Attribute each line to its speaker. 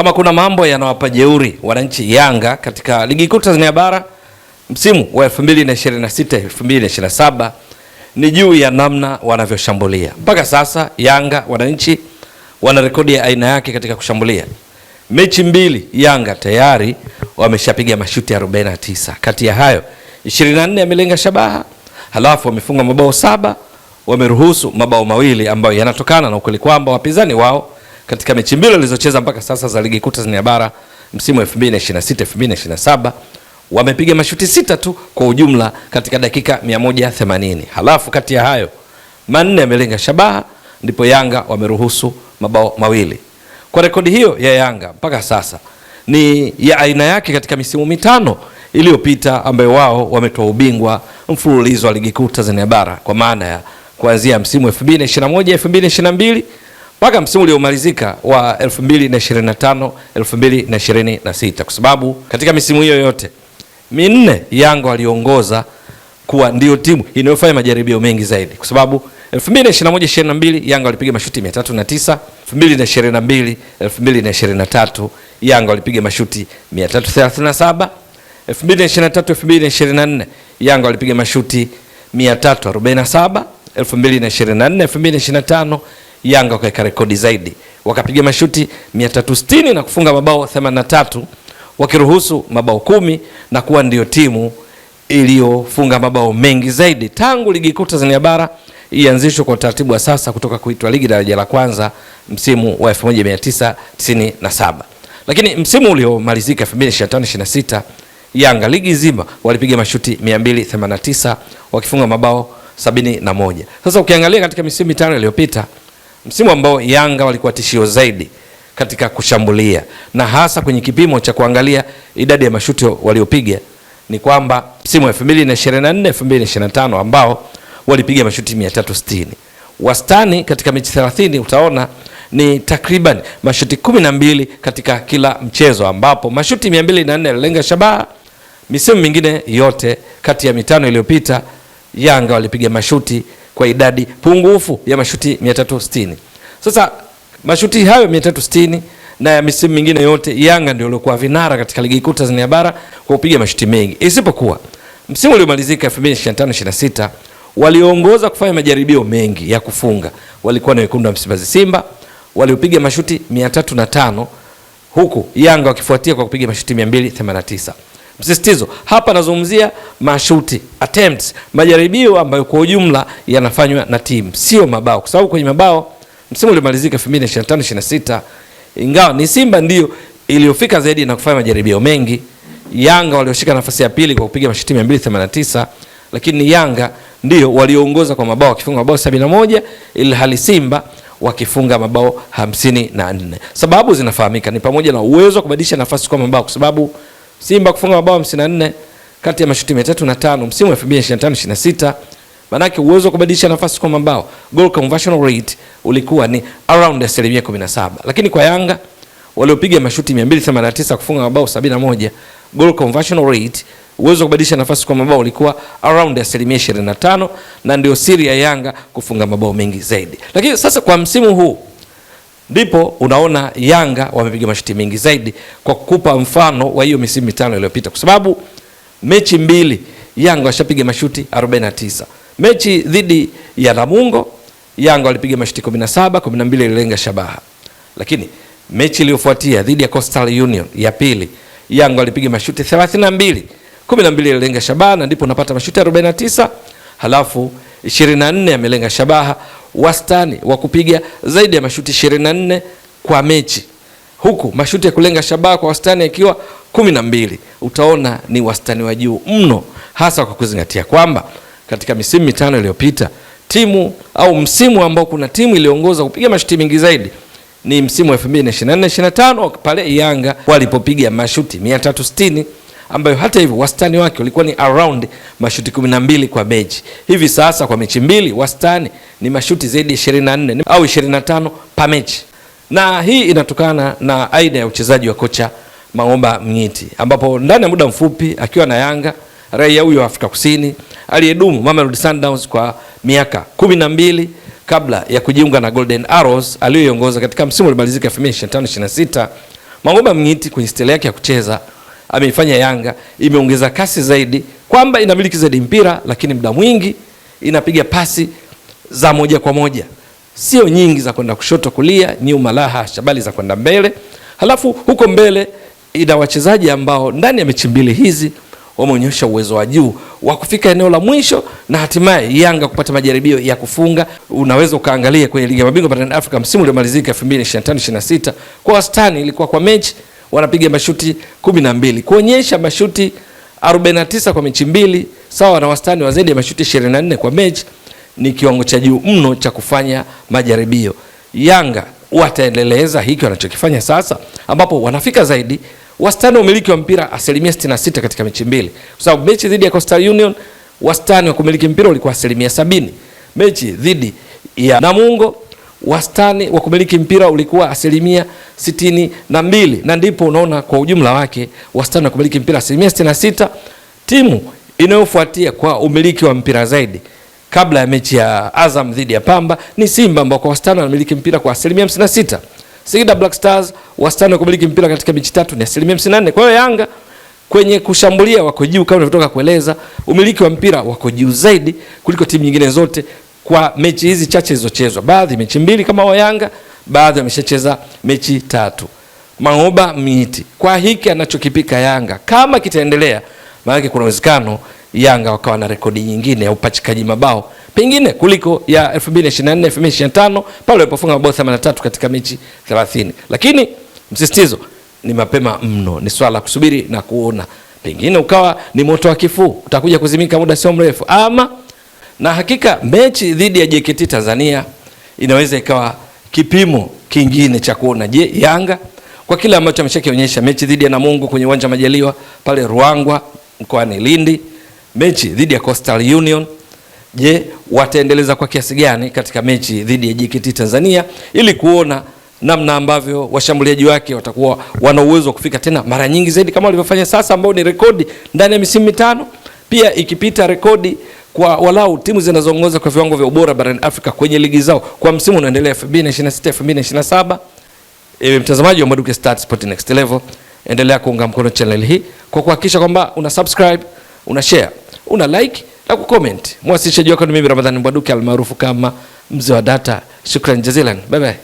Speaker 1: Kama kuna mambo yanawapa jeuri wananchi Yanga katika ligi kuu Tanzania bara msimu wa 2026-2027 ni juu ya namna wanavyoshambulia. Mpaka sasa Yanga wananchi wana rekodi ya aina yake katika kushambulia. Mechi mbili Yanga tayari wameshapiga mashuti 49. Kati ya hayo 24 yamelenga shabaha, halafu wamefunga mabao 7, wameruhusu mabao 2 ambayo yanatokana na ukweli kwamba wapinzani wao katika mechi mbili walizocheza mpaka sasa za ligi kuu Tanzania bara msimu wa 2026-2027 wamepiga mashuti 6 tu kwa ujumla katika dakika 180. Halafu kati ya hayo 4 yamelenga shabaha, ndipo Yanga wameruhusu mabao 2. Kwa rekodi hiyo ya Yanga mpaka sasa ni ya aina yake katika misimu 5 iliyopita ambayo wao wametoa ubingwa mfululizo wa ligi kuu Tanzania bara, kwa maana ya kuanzia msimu 2021-2022 mpaka msimu uliomalizika wa 2025-2026, kwa sababu katika misimu hiyo yote 4 Yanga waliongoza kuwa ndio timu inayofanya majaribio mengi zaidi, kwa sababu 2021-2022 Yanga walipiga mashuti 309, 2022-2023 Yanga walipiga mashuti 337, 2023-2024 Yanga walipiga mashuti 347, 2024-2025 Yanga wakaweka rekodi zaidi, wakapiga mashuti 360 na kufunga mabao 83, wakiruhusu mabao 10 na kuwa ndio timu iliyofunga mabao mengi zaidi tangu ligi kuu Tanzania bara ianzishwe kwa utaratibu wa sasa kutoka kuitwa ligi daraja la kwanza msimu wa 1997. Lakini msimu uliomalizika 2025-26 Yanga ligi zima walipiga mashuti 289 wakifunga mabao 71. Sasa ukiangalia katika misimu 5 iliyopita, msimu ambao Yanga walikuwa tishio zaidi katika kushambulia na hasa kwenye kipimo cha kuangalia idadi ya mashuti waliopiga ni kwamba msimu wa 2024-2025 ambao walipiga mashuti 360. Wastani katika mechi 30 utaona ni takriban mashuti 12 katika kila mchezo, ambapo mashuti 204 yalilenga shabaha. Misimu mingine yote kati ya 5 iliyopita Yanga walipiga mashuti kwa idadi pungufu ya mashuti 360. Sasa mashuti hayo 360 na ya misimu mingine yote Yanga ndio walikuwa vinara katika ligi kuu Tanzania bara kwa kupiga mashuti mengi, isipokuwa msimu uliomalizika 2025-26 waliongoza kufanya majaribio mengi ya kufunga. Walikuwa na wekundu wa Msimbazi Simba waliopiga mashuti 305, huku Yanga wakifuatia kwa kupiga mashuti 289. Msisitizo hapa nazungumzia mashuti, attempts, majaribio ambayo kwa ujumla yanafanywa na timu, sio mabao, kwa sababu kwenye mabao msimu uliomalizika 2025-26 ingawa ni Simba ndio iliyofika zaidi na kufanya majaribio mengi, Yanga walioshika nafasi ya pili kwa kupiga mashuti 289, lakini Yanga ndio walioongoza kwa mabao wakifunga mabao 71, ili hali Simba wakifunga mabao 54. Sababu zinafahamika, ni pamoja na uwezo wa kubadilisha nafasi kwa mabao, kwa sababu Simba kufunga mabao 54 kati ya mashuti 305 msimu wa 2025-26, manake uwezo wa kubadilisha nafasi kwa mabao, goal conversion rate ulikuwa ni around 17%. Lakini kwa Yanga waliopiga mashuti 289 kufunga mabao 71, goal conversion rate, uwezo wa kubadilisha nafasi kwa mabao ulikuwa around 25%, na ndio siri ya Yanga kufunga mabao mengi zaidi. Lakini sasa kwa msimu huu ndipo unaona Yanga wamepiga mashuti mengi zaidi, kwa kukupa mfano wa hiyo misimu 5 iliyopita, kwa sababu mechi mbili Yanga washapiga mashuti 49. Mechi dhidi ya Namungo Yanga walipiga mashuti 17, 12 ililenga shabaha. Lakini mechi iliyofuatia dhidi ya Coastal Union ya pili Yanga walipiga mashuti 32, 12 ililenga shabaha, na ndipo unapata mashuti 49, halafu 24 yamelenga shabaha, wastani wa kupiga zaidi ya mashuti 24 kwa mechi, huku mashuti ya kulenga shabaha kwa wastani yakiwa 12. Utaona ni wastani wa juu mno, hasa kwa kuzingatia kwamba katika misimu 5 iliyopita timu au msimu ambao kuna timu iliongoza kupiga mashuti mengi zaidi ni msimu wa 2024-25 pale Yanga walipopiga mashuti 360, ambayo hata hivyo wastani wake ulikuwa ni around mashuti 12 kwa mechi. Hivi sasa kwa mechi mbili wastani ni mashuti zaidi ya 24 au 25 pa mechi, na hii inatokana na aina ya uchezaji wa kocha Mang'oba Mngiti, ambapo ndani ya muda mfupi akiwa na Yanga, raia huyo wa Afrika Kusini aliyedumu Mamelodi Sundowns kwa miaka 12 kabla ya kujiunga na Golden Arrows aliyoiongoza katika msimu uliomalizika 2025-26 Mang'oba Mng'iti kwenye style yake ya kucheza ameifanya Yanga imeongeza kasi zaidi, kwamba inamiliki zaidi mpira, lakini muda mwingi inapiga pasi za moja kwa moja, sio nyingi za kwenda kushoto kulia, nyuma la hasha, bali za kwenda mbele. Halafu huko mbele ina wachezaji ambao ndani ya mechi mbili hizi wameonyesha uwezo wa juu wa kufika eneo la mwisho na hatimaye Yanga kupata majaribio ya kufunga. Unaweza ukaangalia kwenye ligi ya mabingwa barani Afrika msimu uliomalizika 2025-26, kwa wastani ilikuwa kwa mechi wanapiga mashuti 12, kuonyesha mashuti 49 kwa mechi mbili, sawa na wastani wa zaidi ya mashuti 24 kwa mechi. Ni kiwango cha juu mno cha kufanya majaribio. Yanga wataendeleza hiki wanachokifanya sasa, ambapo wanafika zaidi. Wastani wa umiliki wa mpira 66% katika mechi mbili, kwa sababu mechi dhidi ya Coastal Union wastani wa kumiliki mpira ulikuwa 70%. Mechi dhidi ya Namungo wastani wa kumiliki mpira ulikuwa 62%, na ndipo unaona kwa ujumla wake wastani wa kumiliki mpira 66%. Timu inayofuatia kwa umiliki wa mpira zaidi kabla ya mechi ya Azam dhidi ya Pamba ni Simba, ambao kwa wastani wanamiliki mpira kwa 56%. Singida Black Stars wastani wa kumiliki mpira katika mechi tatu ni 54%. Kwa hiyo Yanga kwenye kushambulia wako juu, kama nilivyotoka kueleza, umiliki wa mpira wako juu zaidi kuliko timu nyingine zote kwa mechi hizi chache zilizochezwa. Baadhi mechi mbili kama wa Yanga, baadhi wameshacheza mechi tatu. Mang'oba Mng'iti kwa hiki anachokipika Yanga, kama kitaendelea, maana kuna uwezekano Yanga wakawa na rekodi nyingine ya upachikaji mabao pengine kuliko ya 2024 2025 pale walipofunga mabao 83 katika mechi 30. Lakini msisitizo ni mapema mno, ni swala kusubiri na kuona, pengine ukawa ni moto wa kifuu utakuja kuzimika muda sio mrefu, ama na hakika mechi dhidi ya JKT Tanzania inaweza ikawa kipimo kingine cha kuona, je, Yanga kwa kile ambacho ameshakionyesha mechi dhidi ya Namungo kwenye uwanja Majaliwa pale Ruangwa mkoani Lindi, mechi dhidi ya Coastal Union, je, wataendeleza kwa kiasi gani katika mechi dhidi ya JKT Tanzania, ili kuona namna ambavyo washambuliaji wake watakuwa wana uwezo wa kufika tena mara nyingi zaidi kama walivyofanya sasa, ambao ni rekodi ndani ya misimu mitano, pia ikipita rekodi kwa walau timu zinazoongoza kwa viwango vya ubora barani Afrika kwenye ligi zao kwa msimu unaendelea 2026 2027. Mtazamaji wa Mbwaduke Stats Sport Next Level, endelea kuunga mkono channel hii kwa kuhakikisha kwamba una subscribe, una share, una like na kucomment. Mwasilishaji wako ni mimi Ramadhani Mbwaduke almaarufu kama Mzee wa Data. Shukran jazilan. Bye bye.